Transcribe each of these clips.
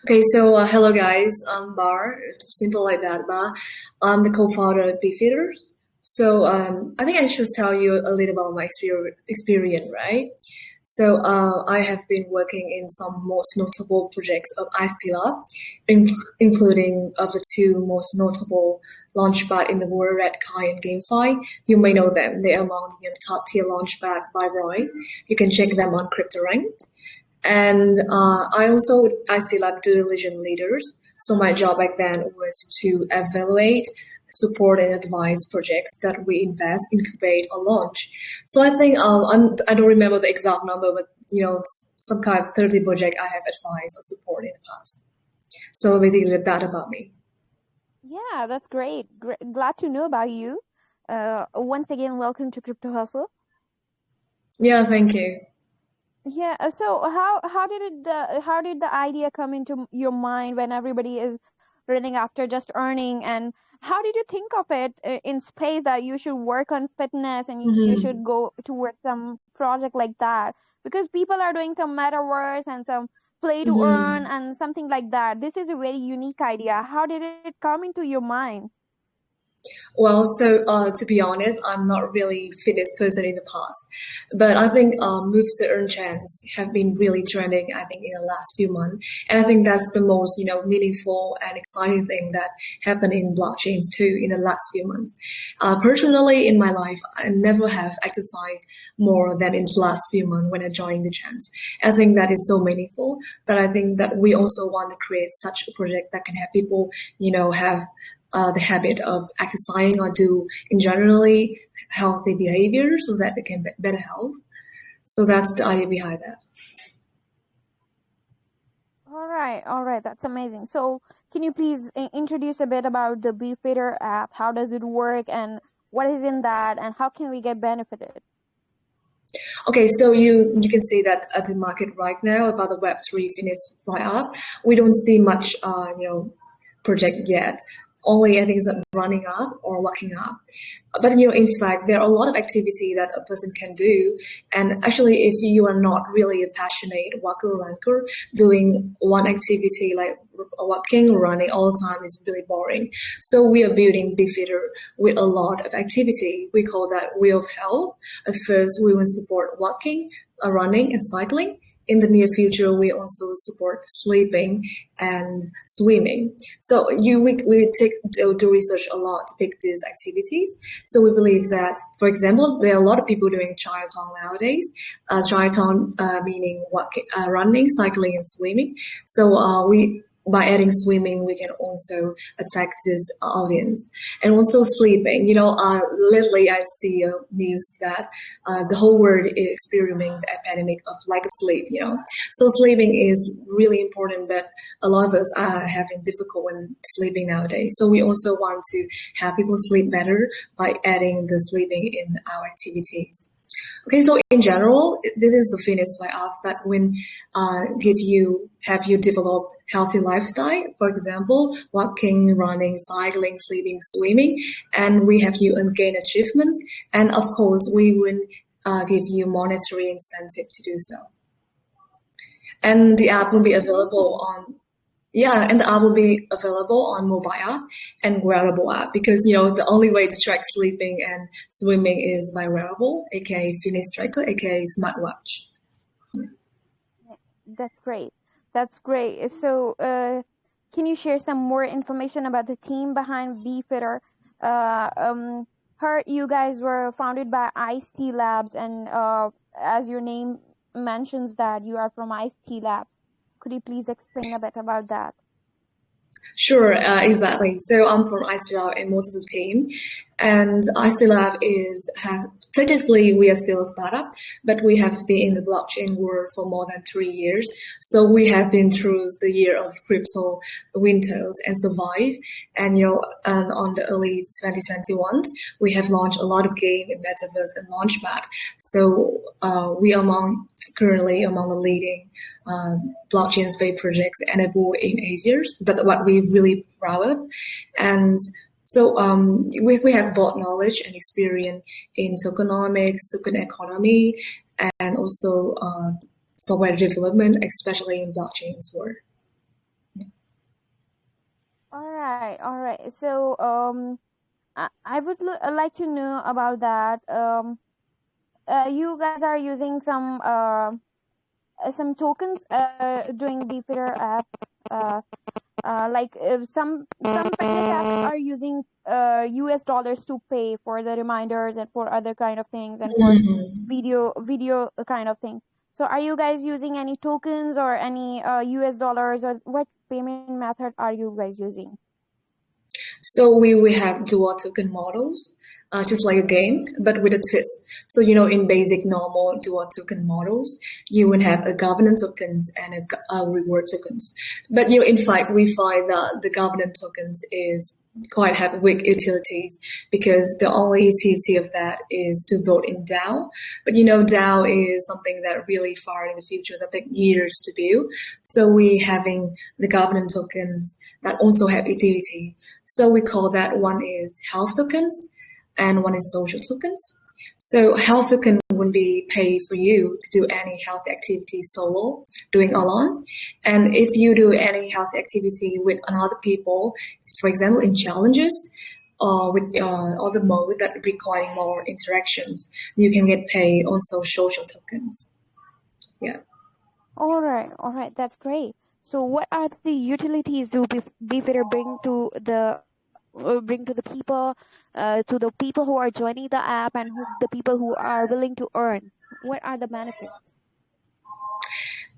Okay, so hello guys, I'm Bar, simple like that, Bar. I'm the co-founder of beFITTER. I think I should tell you a little about my experience, right? I have been working in some most notable projects of iStilla, including of the two most notable launchpad in the world, Redkite and GameFi. You may know them. They are among the top tier launchpad by Roy. You can check them on CryptoRank. And I still have due diligence leaders. So my job back then was to evaluate, support, and advise projects that we invest, incubate, or launch. So I think I don't remember the exact number, but some kind of 30 project I have advised or supported in the past. So basically that about me. Yeah, that's great. Glad to know about you. Once again, welcome to Crypto Hustle. Yeah, thank you. Yeah, so how did the idea come into your mind when everybody is running after just earning, and how did you think of it in space that you should work on fitness and you Mhm. should go towards some project like that? Because people are doing some metaverse and some play to earn Mhm. and something like that. This is a very unique idea. How did it come into your mind? To be honest, I'm not really fitness person in the past, but I think moves to earn chance have been really trending. I think in the last few months, and I think that's the most meaningful and exciting thing that happened in blockchains too in the last few months. Personally, in my life, I never have exercised more than in the last few months when I joined the chance. I think that is so meaningful that I think that we also want to create such a project that can have people, have the habit of exercising or do in generally healthy behavior so that they can better health. So that's the idea behind that. All right, that's amazing. So, can you please introduce a bit about the beFITTER app? How does it work, and what is in that, and how can we get benefited? Okay, so you can see that at the market right now about the Web3 fitness fly up, we don't see much project yet. Only I think it's running up or walking up. But in fact, there are a lot of activity that a person can do. And actually, if you are not really a passionate walker or runner, doing one activity like walking or running all the time is really boring. So we are building beFITTER with a lot of activity. We call that wheel of health. At first, we will support walking, running, and cycling. In the near future, we also support sleeping and swimming. So we do research a lot to pick these activities. So we believe that, for example, there are a lot of people doing triathlon nowadays. Triathlon meaning walking, running, cycling, and swimming. We by adding swimming, we can also attack this audience. And also sleeping. Lately I see news that the whole world is experiencing the epidemic of lack of sleep. So sleeping is really important, but a lot of us are having difficult when sleeping nowadays. So we also want to have people sleep better by adding the sleeping in our activities. Okay, so in general, this is the fitness right off that when have you develop healthy lifestyle, for example, walking, running, cycling, sleeping, swimming, and we have you gain achievements, and of course we will give you monetary incentive to do so. And the app will be available on yeah, and the app will be available on mobile app and wearable app because the only way to track sleeping and swimming is by wearable, aka fitness tracker, aka smartwatch. That's great. That's great. So, can you share some more information about the team behind beFITTER? Uh, um, Heard you guys were founded by Ice-T Labs, and as your name mentions that you are from Ice-T Labs. Could you please explain a bit about that? Sure, exactly. So I'm from iStillab and Moses team, and iStillab is have technically we are still a startup, but we have been in the blockchain world for more than 3 years. So we have been through the year of crypto winters and survive. And on the early 2021, we have launched a lot of game in metaverse and launchpad. So we are currently among the leading blockchain space projects enable in Asia. That's what we really proud of. And we have both knowledge and experience in tokenomics, token economy, and also software development, especially in blockchain's world. All right. So, I would like to know about that. You guys are using some tokens doing beFITTER app. Uh, like some fitness apps are using US dollars to pay for the reminders and for other kind of things and for Mhm. video kind of thing. So are you guys using any tokens or any US dollars, or what payment method are you guys using? So we will have dual token models, just like a game, but with a twist. So, you know, in basic normal dual token models, you would have a governance tokens and a reward tokens. But, you know, in fact, we find that the governance tokens is quite have weak utilities because the only utility of that is to vote in DAO. But, you know, DAO is something that really far in the future, I think years to build. So we having the governance tokens that also have utility. So we call that one is health tokens and one is social tokens. So health token would be pay for you to do any health activity solo, doing alone. And if you do any health activity with another people, for example, in challenges or with other mode that require more interactions, you can get paid also social tokens. Yeah. All right, that's great. So what are the utilities do beFITTER bring to the people, to the people who are joining the app, and the people who are willing to earn? What are the benefits?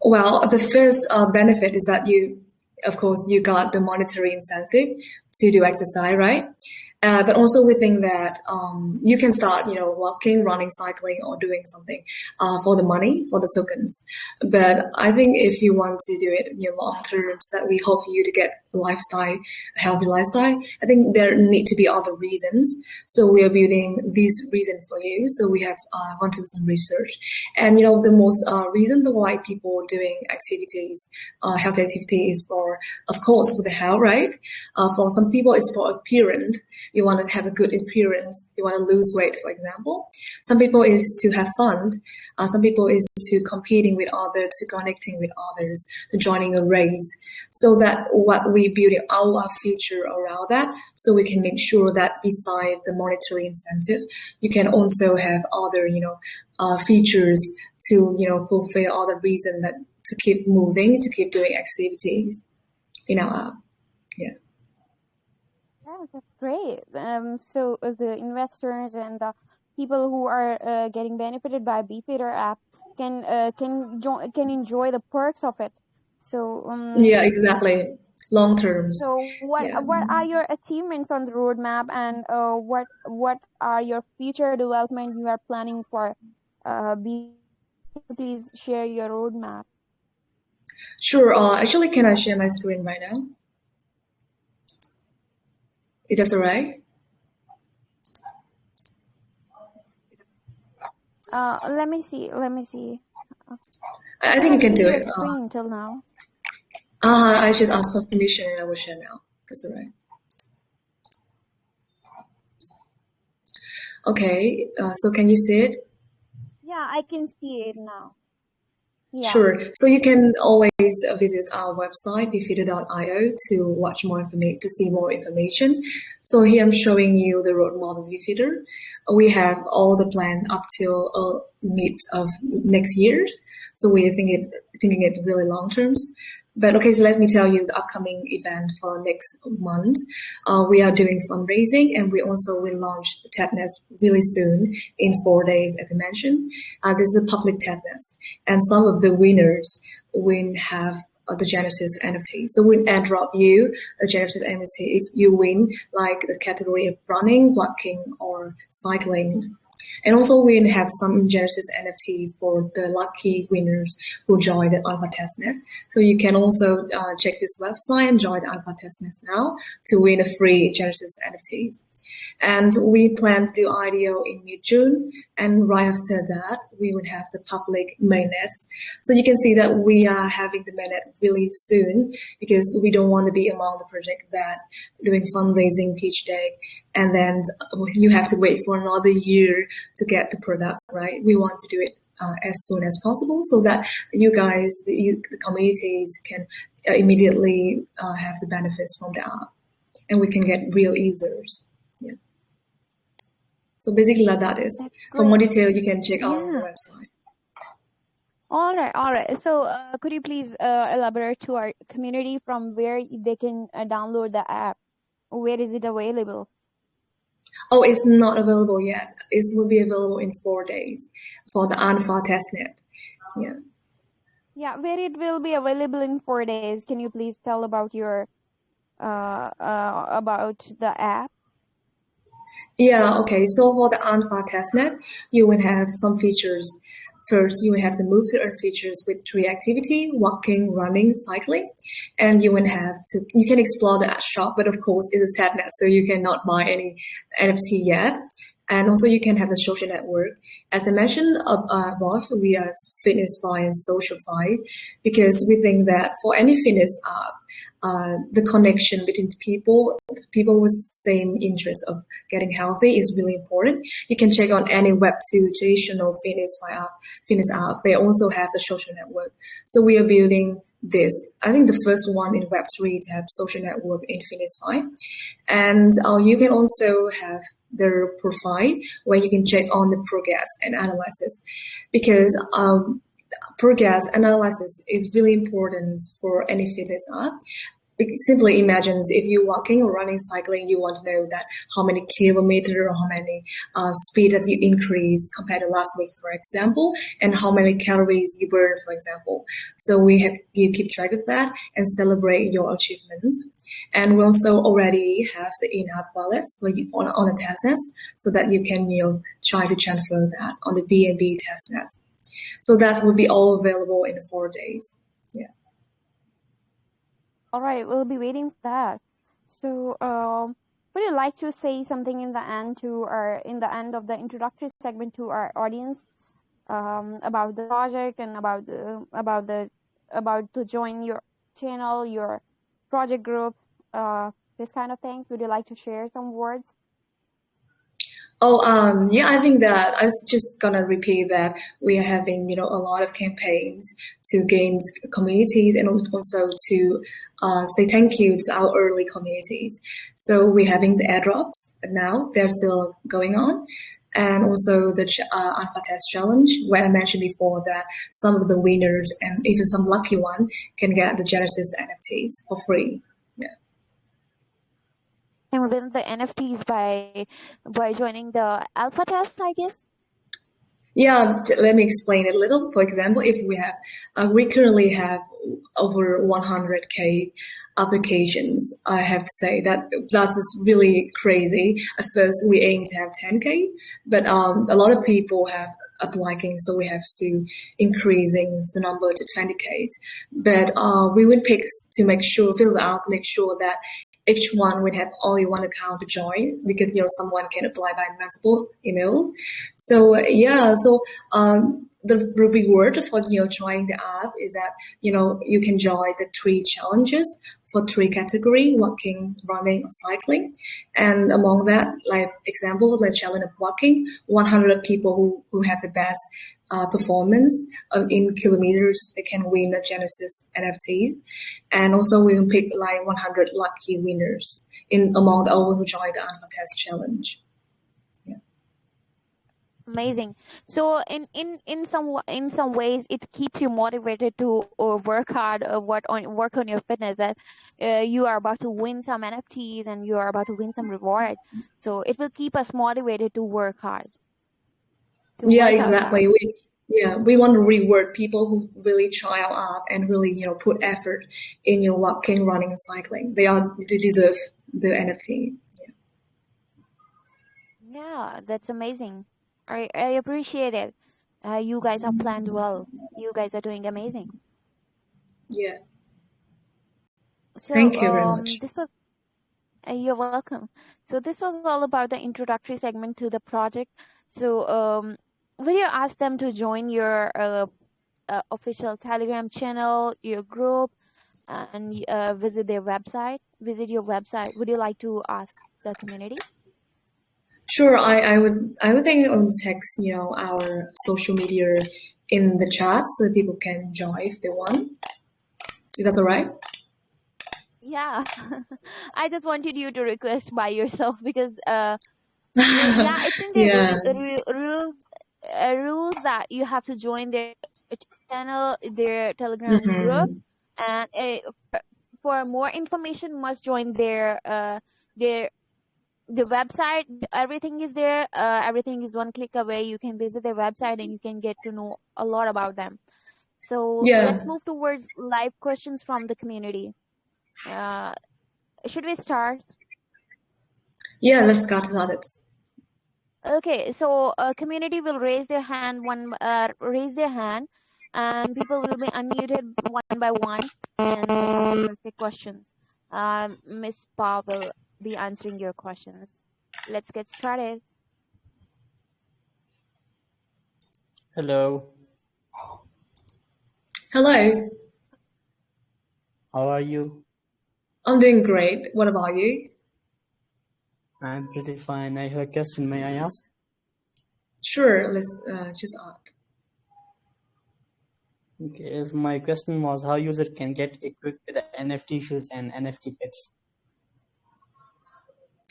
Well, the first benefit is that you, of course, you got the monetary incentive to do exercise, right? But also we think that you can start, you know, walking, running, cycling, or doing something for the money, for the tokens. But I think if you want to do it in your long terms, that we hope for you to get lifestyle, a healthy lifestyle. I think there need to be other reasons. So we are building these reasons for you. So we have gone to some research, and you know, the most reason why people are doing activities, health activities, for, of course, for the health, right? For some people, it's for appearance. You want to have a good appearance. You want to lose weight, for example. Some people is to have fun. Some people is to competing with others, to connecting with others, to joining a race. So that what we building our future around that, so we can make sure that beside the monetary incentive, you can also have other, you know, features to, you know, fulfill all the reason that to keep moving, to keep doing activities in our app. Yeah. Yeah, that's great. So the investors and the people who are getting benefited by beFITTER app can enjoy the perks of it. So Yeah, exactly. Long terms. so Yeah. what are your achievements on the roadmap, and what are your future development you are planning for beFITTER? Can you please share your roadmap? Sure. Actually, can I share my screen right now? It is alright. Let me see. Let me see. I I think you cannot can see do your it. screen till now. I just ask for permission and I will share now. That's alright. Okay. So can you see it? Yeah, I can see it now. Yeah. Sure. So you can always visit our website, befitter.io, to watch more information, to see more information. So here I'm showing you the roadmap of befitter. We have all the plan up till mid of next year. So we're thinking it really long terms. But okay, so let me tell you the upcoming event for next month. We are doing fundraising, and we also will launch testnet really soon in 4 days, as I mentioned. This is a public testnet, and some of the winners will have the Genesis NFT. So we'll airdrop you the Genesis NFT if you win like the category of running, walking, or cycling. And also we'll have some Genesis NFT for the lucky winners who join the Alpha Testnet. So you can also check this website and join the Alpha Testnet now to win a free Genesis NFTs. And we plan to do IDO in mid-June, and right after that, we would have the public mainnet. So you can see that we are having the mainnet really soon because we don't want to be among the project that doing fundraising pitch deck, and then you have to wait for another year to get the product, right? We want to do it as soon as possible so that you guys, the communities can immediately have the benefits from the app. and we can get real users. Yeah. So basically that is. For more detail, you can check on the website. All right. So could you please elaborate to our community from where they can download the app? Where is it available? Oh, it's not available yet. It will be available in 4 days for the alpha testnet. Yeah. Yeah, where it will be available in 4 days. Can you please tell about your about the app? Yeah, okay. So for the alpha testnet, you will have some features. First, you will have the move to earn features with tree activity, walking, running, cycling, and you can explore the shop, but of course it's a testnet, so you cannot buy any NFT yet. And also you can have a social network. As I mentioned above, we are fitness-fi and social-fi because we think that for any fitness app, the connection between people with same interest of getting healthy is really important. You can check on any Web2 traditional fitness app. They also have the social network. So we are building this. I think the first one in Web3 to have social network in fitness-fi. And you can also have their profile where you can check on the progress and analysis, because progress analysis is really important for any fitness app. It simply imagines if you're walking or running, cycling, you want to know that how many kilometers or how many speed that you increase compared to last week, for example, and how many calories you burn, for example. So you keep track of that and celebrate your achievements. And we also already have the in-app wallets on the testnet, so that you can try to transfer that on the BNB testnet. So that will be all available in 4 days. Yeah. All right, we'll be waiting for that. So, would you like to say something in the end of the introductory segment to our audience about the project and about to join your channel, your project group, this kind of things? Would you like to share some words? Oh, yeah, I think that I was just gonna repeat that we are having, a lot of campaigns to gain communities and also to say thank you to our early communities. So we're having the airdrops now; they're still going on, and also the Alpha Test Challenge, where I mentioned before that some of the winners and even some lucky one can get the Genesis NFTs for free. And win the NFTs by joining the alpha test, I guess. Yeah, let me explain it a little. For example, if we currently have over 100K applications. I have to say that is really crazy. At first, we aim to have 10K, but a lot of people have applying, so we have to increasing the number to 20K. But we will pick fill out to make sure that each one would have only one account to join, because someone can apply by multiple emails. So the reward for trying the app is that you can join the 3 challenges for 3 category: walking, running, or cycling. And among that, like example, the challenge of walking, 100 people who have the best performance in kilometers, they can win the Genesis NFTs. And also we will pick like 100 lucky winners among the all who join the Alpha Test Challenge. Yeah. Amazing. So in some ways it keeps you motivated to work hard, work on your fitness, that you are about to win some NFTs and you are about to win some reward. So it will keep us motivated to work hard. Yeah, exactly. We want to reward people who really try our app and really put effort in your walking, running, and cycling. They deserve the NFT. Yeah, that's amazing. I appreciate it. You guys have planned well. You guys are doing amazing. Yeah. So, thank you very much. You're welcome. So this was all about the introductory segment to the project. So will you ask them to join your official Telegram channel, your group, and visit your website? Would you like to ask the community? Sure, I would think I would text our social media in the chat so people can join if they want. Is that all right? Yeah. I just wanted you to request by yourself because yeah, it's in the Yeah. rules that you have to join their channel, their Telegram group, Mm-hmm. and for more information, must join their the website. Everything is there. Everything is one click away. You can visit their website and you can get to know a lot about them. So Yeah. let's move towards live questions from the community. Uh, should we start? Yeah, let's get started. Okay, so community will raise their hand and people will be unmuted one by one, and ask the questions. Miss Pa will be answering your questions. Let's get started. Hello, Hello. how are you? I'm doing great. What about you? I'm pretty fine. I have a question. May I ask? Sure, let's just ask. Okay, so my question was how user can get equipped with NFT shoes and NFT pets.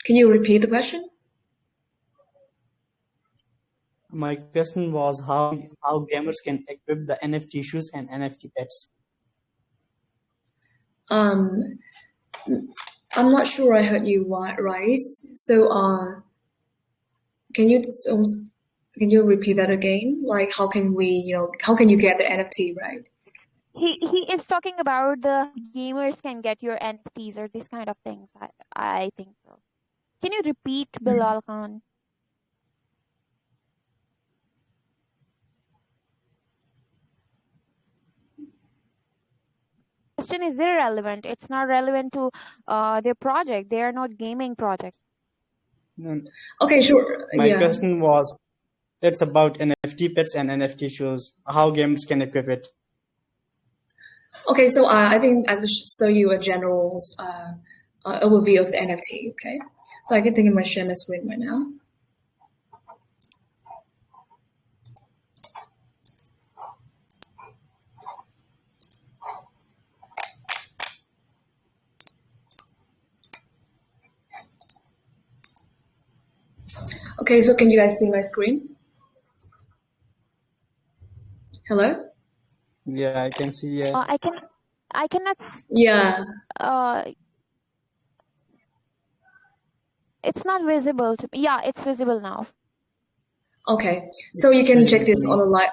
Can you repeat the question? My question was how gamers can equip the NFT shoes and NFT pets. Um, I'm not sure I heard you right. So, can you can you repeat that again? Like, how can we, how can you get the NFT, right? He is talking about the gamers can get your NFTs or these kind of things. I think so. Can you repeat, Bilal Khan? Question is irrelevant. It's not relevant to their project. They are not gaming project. Mm, Okay, sure. My Yeah. question was it's about NFT pets and NFT shoes. How gamers can equip it. Okay, so I think I will show you a general overview of the NFT. Okay, so I can think of my share my screen right now. Okay, so can you guys see my screen? Hello? Yeah, I can see it. I cannot. Yeah. It's not visible to me. Yeah, it's visible now. Okay, so you It's can check visible to this on me. the live.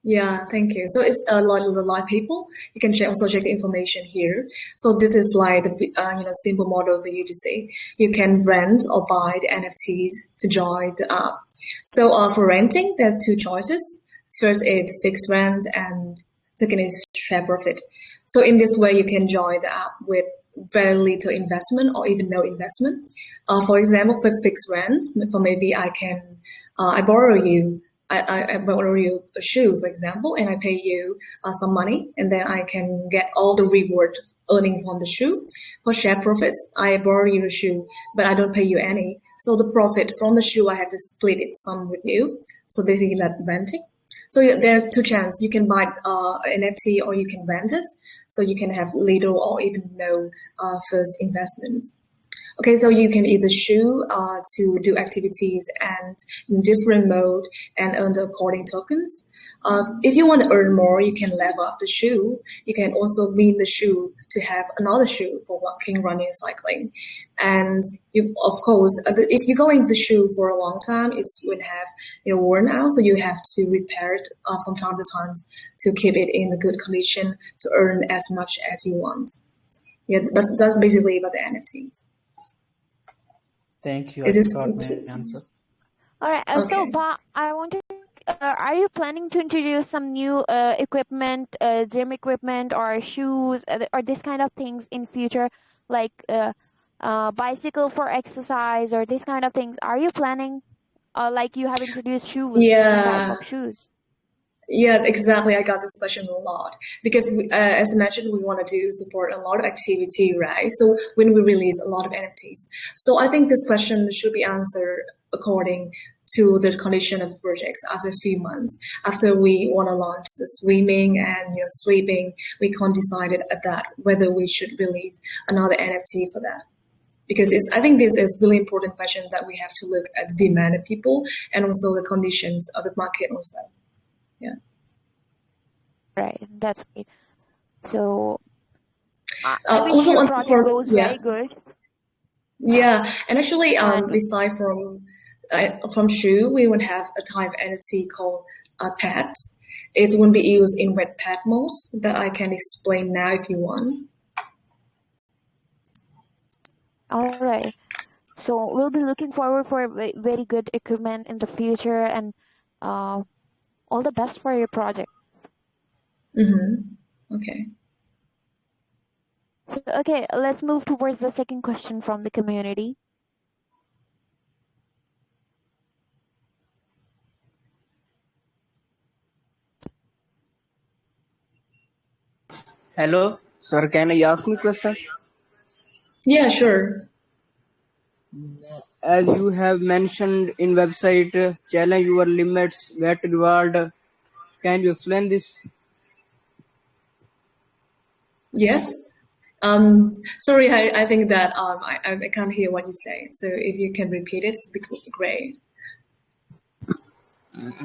Yeah, thank you. So it's like the live people. You can also check the information here. So this is like the simple model for you to see. You can rent or buy the NFTs to join the app. So for renting, there are two choices. First is fixed rent, and second is share profit. So in this way, you can join the app with very little investment or even no investment. For example, for fixed rent, for maybe I borrow you I borrow you a shoe, for example, and I pay you some money, and then I can get all the reward earning from the shoe. For share profits, I borrow you the shoe, but I don't pay you any. So the profit from the shoe, I have to split it some with you. So basically, that renting. So there's two chances. You can buy NFT or you can rent it. So you can have little or even no first investments. Okay, so you can either choose to do activities and in different mode and earn the according tokens. If you want to earn more, you can level up the shoe. You can also win the shoe to have another shoe for walking, running, cycling. And you, of course, if you're going the shoe for a long time, it's going to have worn out, so you have to repair it from time to time to keep it in a good condition to earn as much as you want. Yeah, that's basically about the NFTs. Thank you. I It is got my answer. All right. So, okay. Ba, I wanted. Are you planning to introduce some new equipment, gym equipment, or shoes, or this kind of things in future, like bicycle for exercise, or this kind of things? Are you planning? Like you have introduced shoes, different type Yeah, of shoes. Yeah, exactly. I got this question a lot because as I mentioned, we want to do support a lot of activity, right? So when we release a lot of NFTs, so I think this question should be answered according to the condition of the projects after a few months. After we want to launch the swimming and sleeping, we can't decide it at that whether we should release another NFT for that. Because I think this is really important question that we have to look at the demand of people and also the conditions of the market also. Yeah. Right, that's great. So I wish Also your on project for goes very good. yeah, and actually And beside from shoe, we would have a type of NFT called pet. It will be used in wet pet modes that I can explain now if you want. all right. So we'll be looking forward for very good equipment in the future, and all the best for your project. Okay. So okay, let's move towards the second question from the community. Hello, sir. Can I ask me question? Yeah, sure. As you have mentioned in website, challenge your limits, get reward. Can you explain this? Yes. Sorry, I think that I can't hear what you say. So if you can repeat it, it'd be great.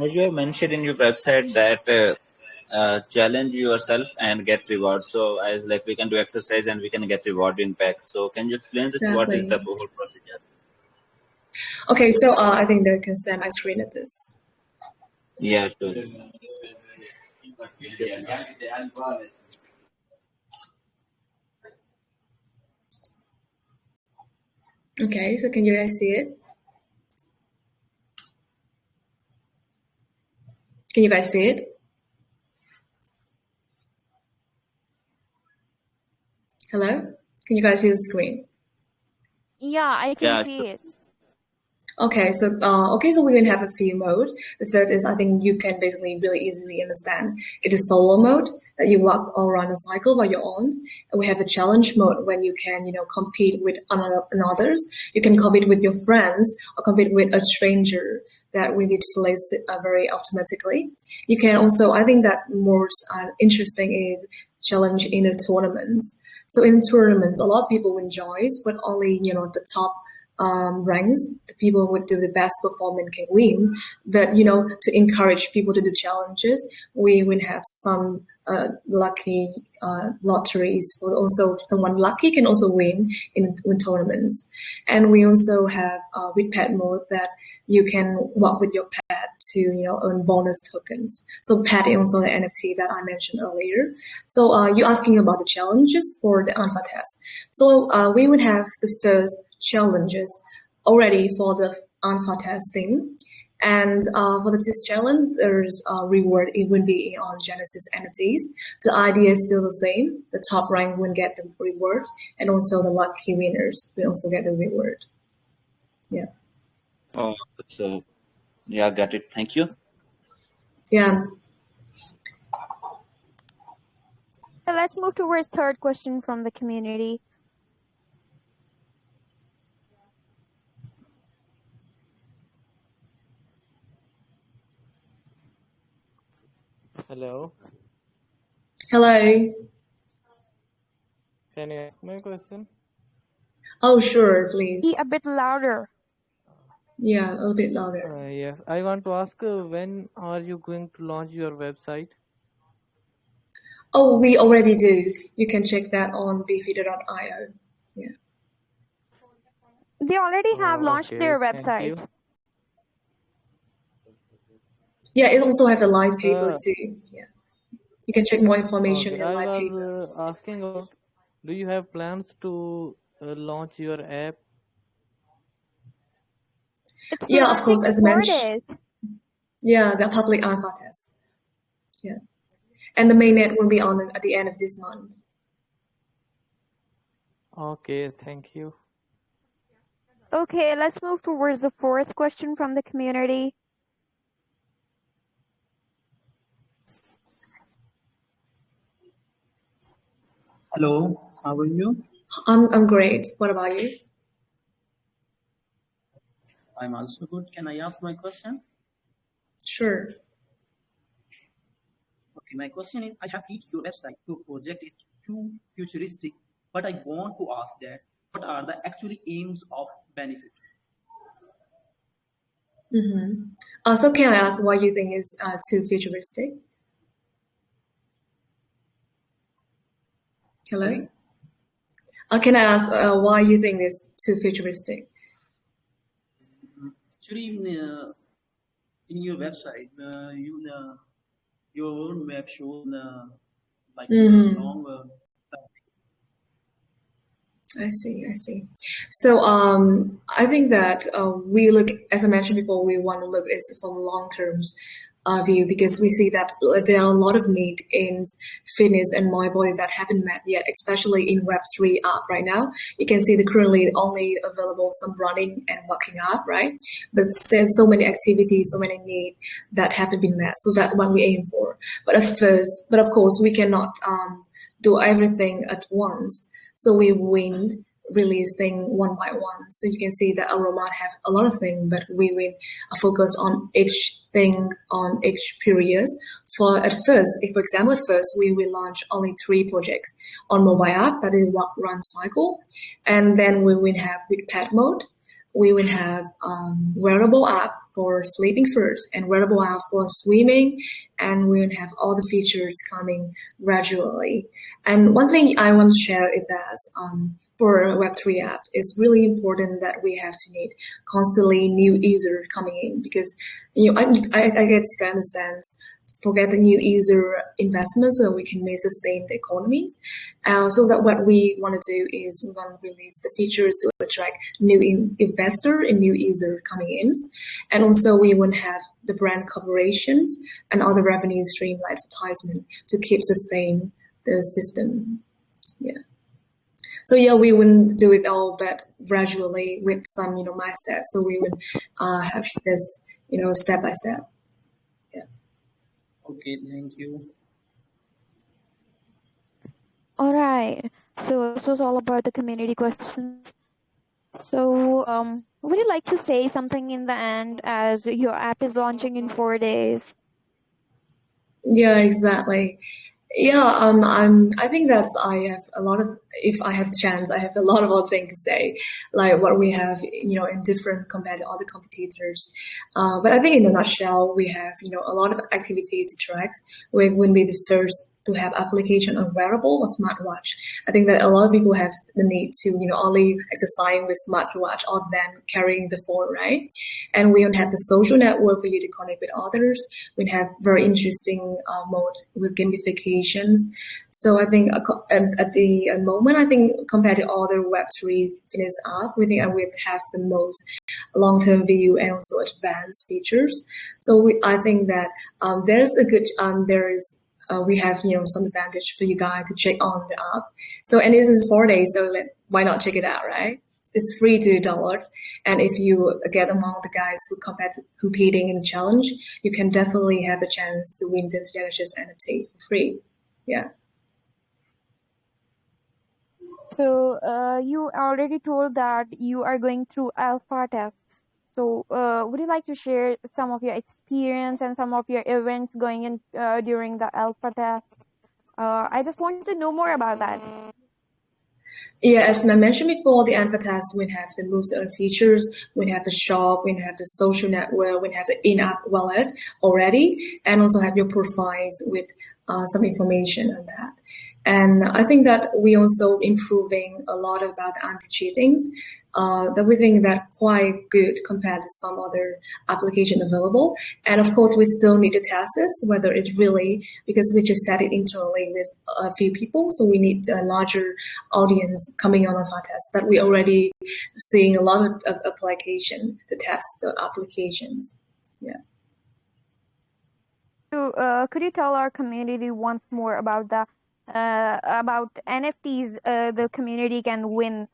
As you have mentioned in your website that challenge yourself and get reward. So as like we can do exercise and we can get reward in packs. So can you explain this? What is the Exactly. whole procedure? Okay, so I think they can send my screen at this. Yeah, sure. Okay, so can you guys see it? Can you guys see it? Hello? Can you guys see the screen? Yeah, I can Yeah, see it. Okay, so so we can have a few mode. The first is I think you can basically really easily understand. It is solo mode that you walk all around a cycle by your own. And we have a challenge mode when you can compete with others. You can compete with your friends or compete with a stranger that we need to select very automatically. You can also I think that more interesting is challenge in the tournaments. So in tournaments, a lot of people enjoy, but only the top ranks, the people who do the best performance can win. But to encourage people to do challenges, we will have some lucky lotteries for also someone lucky can also win in tournaments. And we also have with pet mode that you can walk with your pet to earn bonus tokens. So pet is also the NFT that I mentioned earlier. So you're asking about the challenges for the alpha test. So we would have the first challenges already for the alpha testing. And for this challenge, there's a reward. It will be on Genesis NFTs. The idea is still the same. The top rank will get the reward, and also the lucky winners will also get the reward. Yeah. Oh, so yeah, got it. Thank you. Yeah. Let's move towards third question from the community. Hello, Hello. can you ask my question? Oh, sure, please. Be a bit louder. Yeah, a little bit louder. Yes, I want to ask when are you going to launch your website? Oh, we already do. You can check that on beFITTER.io. Yeah. They already have Oh, launched okay, their thank website. you. Yeah, it also have a live paper Uh, too. Yeah. You can check more information okay, in the I live was paper. asking about, do you have plans to launch your app? It's Yeah, of course, launching as before mentioned. this. Yeah, the public alpha test. Yeah. And the mainnet will be on at the end of this month. Okay, thank you. Okay, let's move towards the fourth question from the community. Hello, how are you? I'm great. What about you? I'm also good. Can I ask my question? Sure. Okay, my question is, I have read your website. Your project is too futuristic, but I want to ask that what are the actually aims of benefit? Mm-hmm. So can I ask why you think is too futuristic? Hello? Sorry. Can I ask why you think it's too futuristic? Actually, in your website, your own web shows like Mm-hmm. long. I see, I see. So I think that we look, as I mentioned before, we want to look is from long terms view because we see that there are a lot of need in fitness and mind body that haven't met yet, especially in Web3 app right now. You can see the currently only available some running and walking app, right? But there's so many activities, so many need that haven't been met. So that's what we aim for. But of course, we cannot do everything at once. So we win release thing one by one. So you can see that our roadmap have a lot of things, but we will focus on each thing on each period. For at first, if for example at first we will launch only 3 projects on mobile app that is walk run cycle, and then we will have with pet mode. We will have wearable app for sleeping first and wearable app for swimming, and we will have all the features coming gradually. And one thing I want to share is that for a Web3 app, it's really important that we have to need constantly new user coming in because I get to understand forget the new user investment so we can sustain the economies. So that what we want to do is we want to release the features to attract new investor and new user coming in, and also we want to have the brand collaborations and other revenue stream like advertisement to keep sustain the system. Yeah. So yeah, we wouldn't do it all, but gradually with some mindset. So we would have this step by step. Yeah. Okay, thank you. All right. So this was all about the community questions. So would you like to say something in the end as your app is launching in 4 days? Yeah, exactly. Yeah, I think that's I have a lot of if I have chance, I have a lot of other things to say, like what we have, in different compared to other competitors. But I think in a nutshell, we have, a lot of activity to track. We wouldn't be the first to have application on wearable or smartwatch. I think that a lot of people have the need to, only exercise with smartwatch other than carrying the phone, right? And we don't have the social network for you to connect with others. We have very interesting mode with gamifications. So I think at the moment, I think compared to other Web3 fitness app, we think I would have the most long-term view and also advanced features. So I think that there's a good we have some advantage for you guys to check on the app. So and this is 4 days, so why not check it out, right? It's free to download, and if you get among the guys who competing in the challenge, you can definitely have a chance to win this Genesis NFT for free. Yeah. So you already told that you are going through alpha test. So would you like to share some of your experience and some of your events going in during the alpha test? I just want to know more about that. Yeah, as I mentioned before, the advertise we have the most features, we have the shop, we have the social network, we have the in-app wallet already, and also have your profiles with some information on that. And I think that we also improving a lot about anti-cheatings. That we think that quite good compared to some other application available. And of course, we still need to test this whether it really because we just started internally with a few people, so we need a larger audience coming on our test. That we already seeing a lot of application to test the applications. Yeah. So could you tell our community once more about the about NFTs the community can win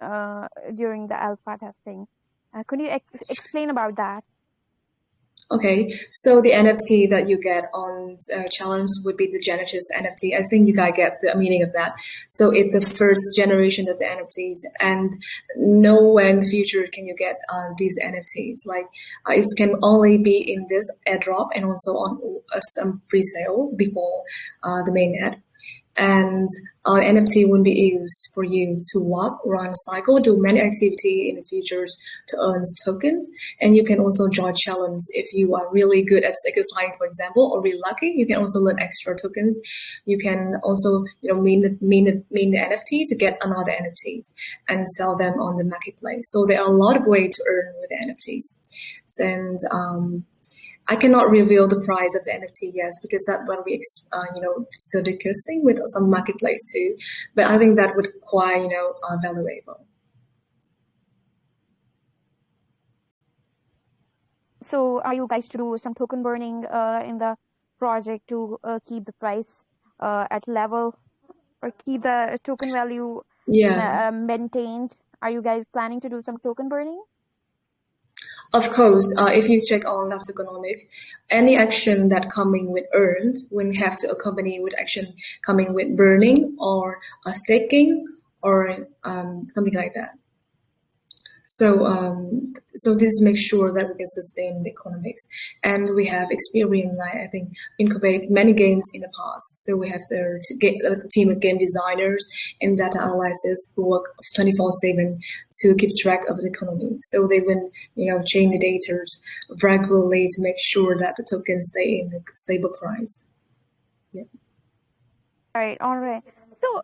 during the alpha testing? Could you explain about that? Okay, so the NFT that you get on challenge would be the Genesis NFT. I think you guys get the meaning of that. So it's the first generation of the NFTs, and nowhere in the future can you get these NFTs. Like it can only be in this airdrop and also on some pre-sale before the mainnet. And NFT will be used for you to walk, run, cycle, do many activity in the futures to earn tokens. And you can also join challenge if you are really good at second slide, for example, or really lucky. You can also learn extra tokens. You can also mint the NFT to get another NFTs and sell them on the marketplace. So there are a lot of ways to earn with the NFTs. And I cannot reveal the price of the NFT yet because that's what we still discussing with some marketplace too. But I think that would quite valuable. So are you guys to do some token burning in the project to keep the price at level or keep the token value maintained? Are you guys planning to do some token burning? Of course, if you check on Left Economic, any action that coming with earned will have to accompany with action coming with burning or staking or something like that. So this makes sure that we can sustain the economics, and we have experience, like I think, incubate many games in the past. So we have a team of game designers and data analysts who work 24/7 to keep track of the economy. So they will change the data regularly to make sure that the tokens stay in the stable price. Yeah. All right. So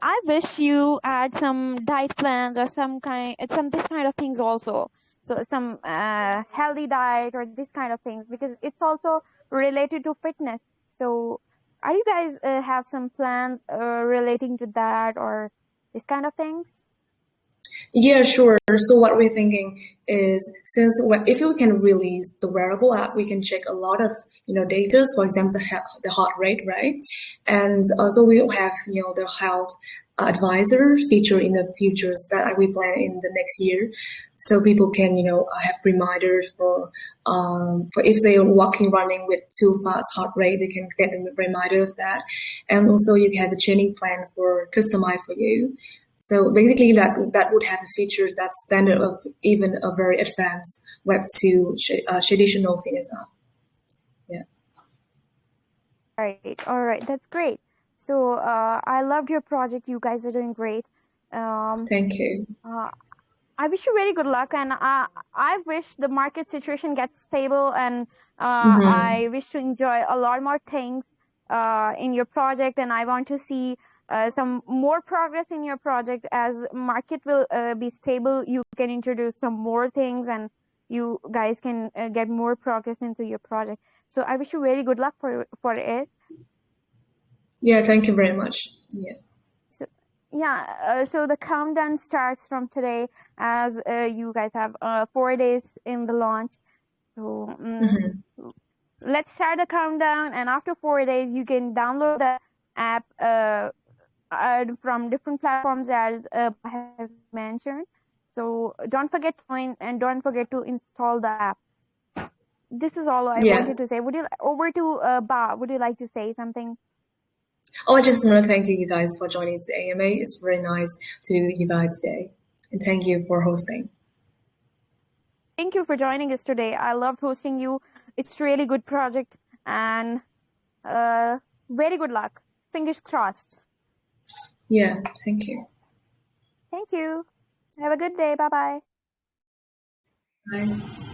I wish you had some diet plans or this kind of things also. So some healthy diet or this kind of things, because it's also related to fitness. So are you guys have some plans relating to that or this kind of things? Yeah, sure. So what we're thinking is, if we can release the wearable app, we can check a lot of data. For example, the heart rate, right? And also we will have the health advisor feature in the futures that we plan in the next year, so people can have reminders for if they are walking, running with too fast heart rate, they can get a reminder of that. And also you can have a training plan for customized for you. So basically, that would have the features that's standard of even a very advanced Web2 traditional fitness app. Yeah. All right, that's great. So I loved your project. You guys are doing great. Thank you. I wish you very good luck, and I wish the market situation gets stable, and I wish to enjoy a lot more things in your project, and I want to see some more progress in your project. As market will be stable, you can introduce some more things, and you guys can get more progress into your project. So I wish you very good luck for it. Yeah, thank you very much. Yeah. So the countdown starts from today, as you guys have 4 days in the launch. So let's start the countdown, and after 4 days, you can download the app from different platforms as has mentioned. So don't forget to join and don't forget to install the app. This is all I wanted to say. Over to Ba? Would you like to say something? Oh, I just want to thank you guys for joining this AMA. It's very nice to meet you guys today, and thank you for hosting. Thank you for joining us today. I loved hosting you. It's really good project, and very good luck. Fingers crossed. Yeah, thank you. Thank you. Have a good day. Bye-bye. Bye.